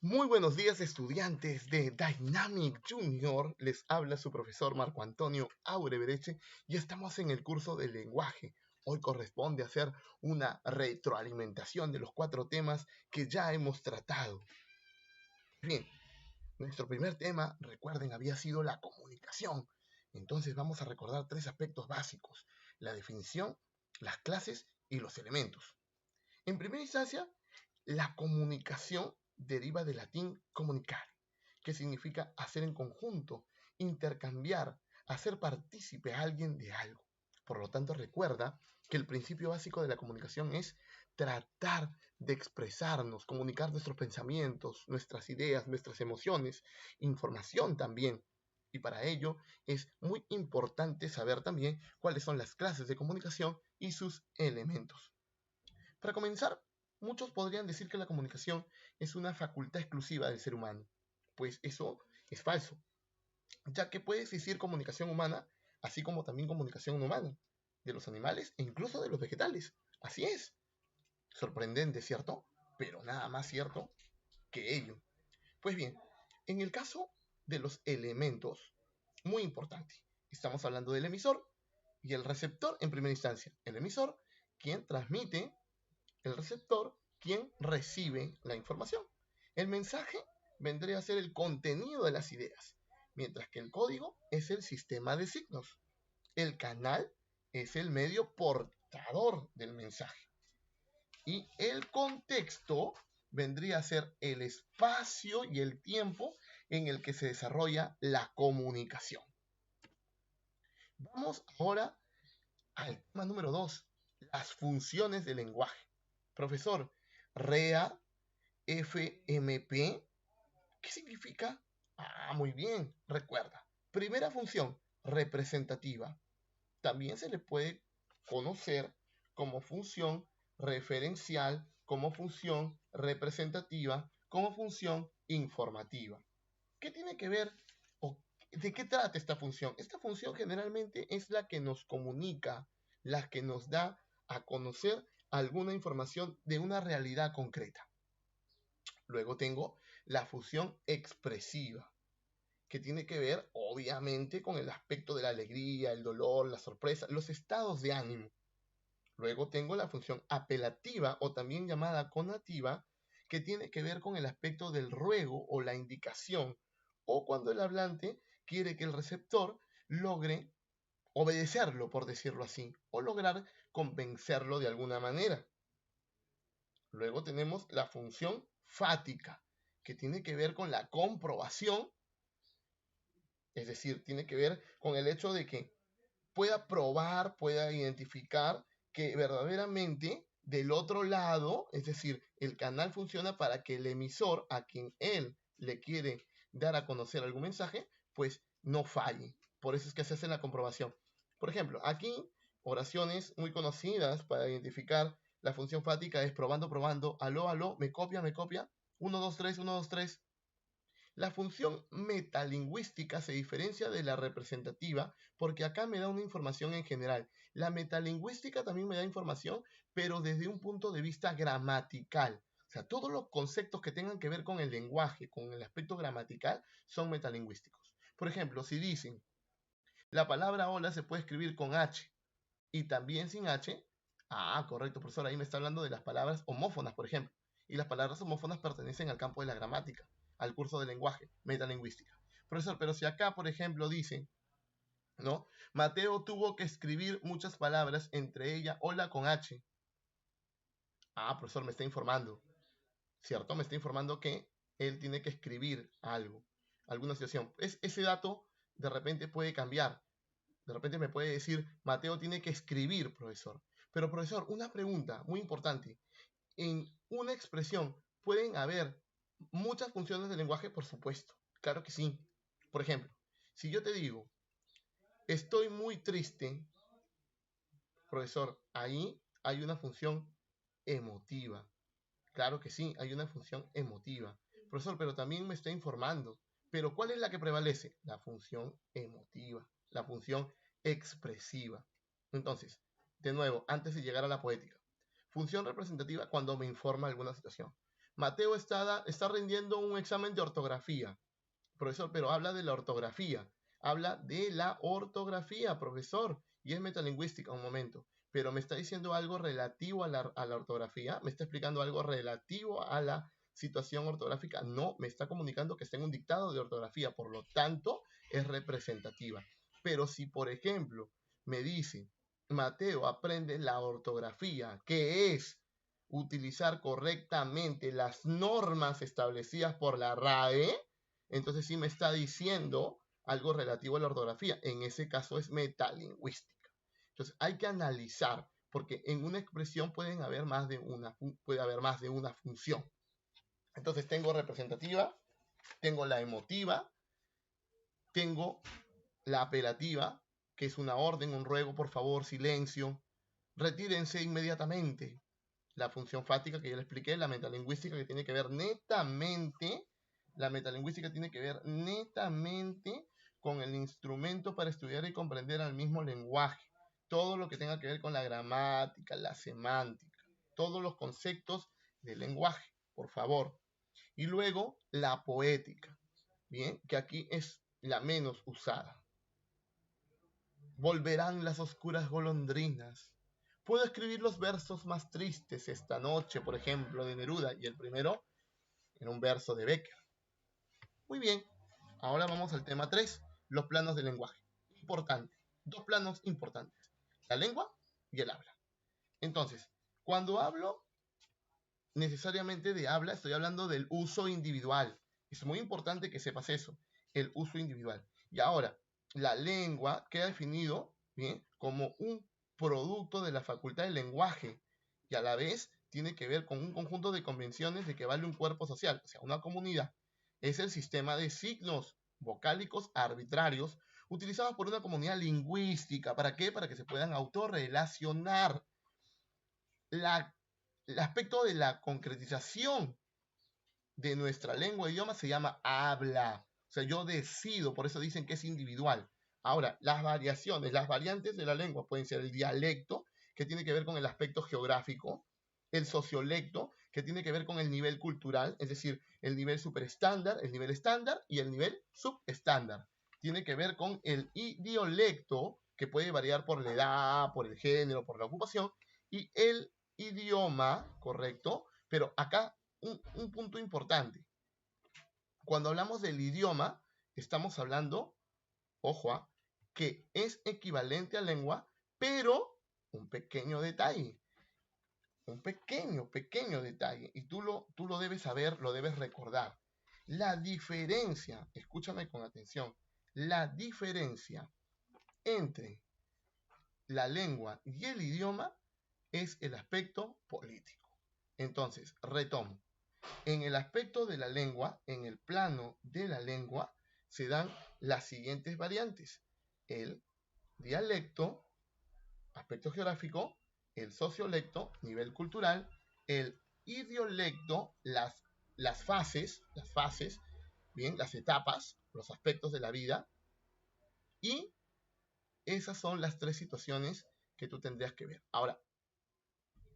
Muy buenos días, estudiantes de Dynamic Junior. Les habla su profesor Marco Antonio Aurebereche y estamos en el curso de lenguaje. Hoy corresponde hacer una retroalimentación de los 4 temas que ya hemos tratado. Bien, nuestro primer tema, recuerden, había sido la comunicación. Entonces vamos a recordar 3 aspectos básicos: la definición, las clases y los elementos. En primera instancia, la comunicación deriva del latín comunicare, que significa hacer en conjunto, intercambiar, hacer partícipe a alguien de algo. Por lo tanto, recuerda que el principio básico de la comunicación es tratar de expresarnos, comunicar nuestros pensamientos, nuestras ideas, nuestras emociones, información también. Y para ello es muy importante saber también cuáles son las clases de comunicación y sus elementos. Para comenzar, muchos podrían decir que la comunicación es una facultad exclusiva del ser humano, pues eso es falso, ya que puede existir comunicación humana, así como también comunicación no humana, de los animales e incluso de los vegetales. Así es. Sorprendente, ¿cierto? Pero nada más cierto que ello. Pues bien, en el caso de los elementos, muy importante, estamos hablando del emisor y el receptor en primera instancia. El emisor, quien transmite; el receptor, quien recibe la información. El mensaje vendría a ser el contenido de las ideas, mientras que el código es el sistema de signos. El canal es el medio portador del mensaje. Y el contexto vendría a ser el espacio y el tiempo en el que se desarrolla la comunicación. Vamos ahora al tema número 2, las funciones del lenguaje. Profesor, REA, FMP, ¿qué significa? Muy bien, recuerda. Primera función, representativa. También se le puede conocer como función referencial, como función representativa, como función informativa. ¿Qué tiene que ver o de qué trata esta función? Esta función generalmente es la que nos comunica, la que nos da a conocer alguna información de una realidad concreta. Luego tengo la función expresiva, que tiene que ver obviamente con el aspecto de la alegría, el dolor, la sorpresa, los estados de ánimo. Luego tengo la función apelativa, o también llamada conativa, que tiene que ver con el aspecto del ruego o la indicación, o cuando el hablante quiere que el receptor logre obedecerlo, por decirlo así, o lograr convencerlo de alguna manera. Luego tenemos la función fática, que tiene que ver con la comprobación, es decir, tiene que ver con el hecho de que pueda probar, pueda identificar que verdaderamente del otro lado, es decir, el canal funciona para que el emisor, a quien él le quiere dar a conocer algún mensaje, pues no falle. Por eso es que se hace la comprobación. Por ejemplo, aquí oraciones muy conocidas para identificar la función fática es probando, probando, aló, aló, me copia, 1, 2, 3, 1, 2, 3. La función metalingüística se diferencia de la representativa porque acá me da una información en general. La metalingüística también me da información, pero desde un punto de vista gramatical. O sea, todos los conceptos que tengan que ver con el lenguaje, con el aspecto gramatical, son metalingüísticos. Por ejemplo, si dicen, la palabra hola se puede escribir con H y también sin H. Correcto, profesor, ahí me está hablando de las palabras homófonas, por ejemplo. Y las palabras homófonas pertenecen al campo de la gramática, al curso de lenguaje, metalingüística. Profesor, pero si acá, por ejemplo, dice, ¿no? Mateo tuvo que escribir muchas palabras, entre ellas hola con H. Profesor, me está informando, ¿cierto? Me está informando que él tiene que escribir algo, alguna situación. Ese dato de repente puede cambiar. De repente me puede decir, Mateo tiene que escribir, profesor. Pero, profesor, una pregunta muy importante. En una expresión, ¿pueden haber muchas funciones del lenguaje? Por supuesto. Claro que sí. Por ejemplo, si yo te digo, estoy muy triste, profesor, ahí hay una función emotiva. Claro que sí, hay una función emotiva. Profesor, pero también me está informando. Pero ¿cuál es la que prevalece? La función emotiva, la función expresiva. Entonces, de nuevo, antes de llegar a la poética, función representativa cuando me informa alguna situación. Mateo está rindiendo un examen de ortografía. Profesor, pero habla de la ortografía. Habla de la ortografía, profesor. Y es metalingüística, un momento. Pero me está diciendo algo relativo a la ortografía. Me está explicando algo relativo a la situación ortográfica. No, me está comunicando que está en un dictado de ortografía. Por lo tanto, es representativa. Pero si, por ejemplo, me dice, Mateo aprende la ortografía, que es utilizar correctamente las normas establecidas por la RAE, entonces sí me está diciendo algo relativo a la ortografía. En ese caso es metalingüística. Entonces hay que analizar, porque en una expresión puede haber más de una función. Entonces tengo representativa, tengo la emotiva, tengo la apelativa, que es una orden, un ruego, por favor, silencio, retírense inmediatamente. La función fática que ya le expliqué, la metalingüística que tiene que ver netamente, con el instrumento para estudiar y comprender al mismo lenguaje. Todo lo que tenga que ver con la gramática, la semántica, todos los conceptos del lenguaje, por favor. Y luego la poética, bien, que aquí es la menos usada. Volverán las oscuras golondrinas. Puedo escribir los versos más tristes esta noche, por ejemplo, de Neruda, y el primero en un verso de Becker. Muy bien, ahora vamos al tema 3, los planos del lenguaje. Importante, dos planos importantes, la lengua y el habla. Entonces, cuando hablo necesariamente de habla, estoy hablando del uso individual. Es muy importante que sepas eso, el uso individual. Y ahora, la lengua queda definido, ¿bien?, como un producto de la facultad del lenguaje y a la vez tiene que ver con un conjunto de convenciones de que vale un cuerpo social, o sea, una comunidad. Es el sistema de signos vocálicos arbitrarios utilizados por una comunidad lingüística. ¿Para qué? Para que se puedan autorrelacionar. El aspecto de la concretización de nuestra lengua e idioma se llama habla. O sea, yo decido, por eso dicen que es individual. Ahora, las variantes de la lengua pueden ser el dialecto, que tiene que ver con el aspecto geográfico, el sociolecto, que tiene que ver con el nivel cultural, es decir, el nivel superestándar, el nivel estándar y el nivel subestándar. Tiene que ver con el idiolecto, que puede variar por la edad, por el género, por la ocupación, y el idioma, correcto, pero acá un punto importante. Cuando hablamos del idioma, estamos hablando, ojo, que es equivalente a lengua, pero un pequeño detalle. Un pequeño detalle. Y tú lo debes saber, lo debes recordar. La diferencia, escúchame con atención, la diferencia entre la lengua y el idioma es el aspecto político. Entonces, retomo. En el aspecto de la lengua, en el plano de la lengua, se dan las siguientes variantes. El dialecto, aspecto geográfico, el sociolecto, nivel cultural, el idiolecto, las fases, bien, las etapas, los aspectos de la vida, y esas son las tres situaciones que tú tendrías que ver. Ahora,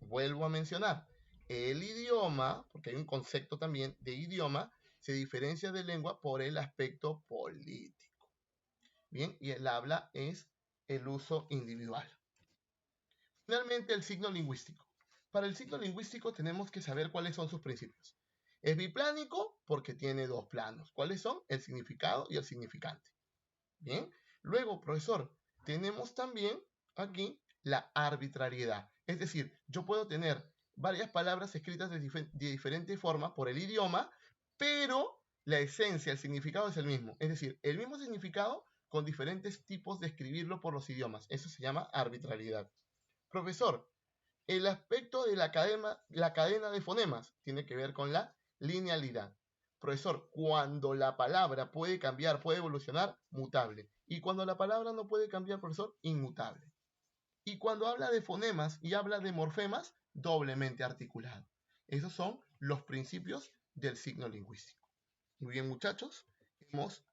vuelvo a mencionar, el idioma, porque hay un concepto también de idioma, se diferencia de lengua por el aspecto político. Bien, y el habla es el uso individual. Finalmente, el signo lingüístico. Para el signo lingüístico tenemos que saber cuáles son sus principios. Es biplánico porque tiene dos planos. ¿Cuáles son? El significado y el significante. Bien, luego, profesor, tenemos también aquí la arbitrariedad. Es decir, yo puedo tener varias palabras escritas de diferente forma por el idioma, pero la esencia, el significado es el mismo. Es decir, el mismo significado con diferentes tipos de escribirlo por los idiomas. Eso se llama arbitrariedad. Profesor, el aspecto de la cadena de fonemas tiene que ver con la linealidad. Profesor, cuando la palabra puede cambiar, puede evolucionar, mutable. Y cuando la palabra no puede cambiar, profesor, inmutable. Y cuando habla de fonemas y habla de morfemas, doblemente articulado. Esos son los principios del signo lingüístico. Muy bien, muchachos, hemos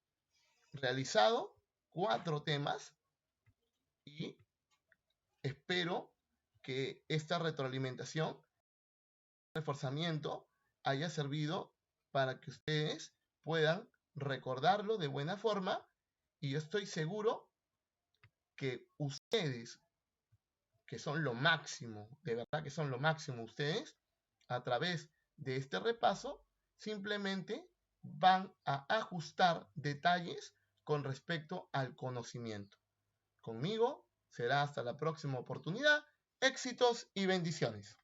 realizado 4 temas y espero que esta retroalimentación, reforzamiento haya servido para que ustedes puedan recordarlo de buena forma, y yo estoy seguro que ustedes, que son lo máximo, de verdad que son lo máximo ustedes, a través de este repaso, simplemente van a ajustar detalles con respecto al conocimiento. Conmigo será hasta la próxima oportunidad. Éxitos y bendiciones.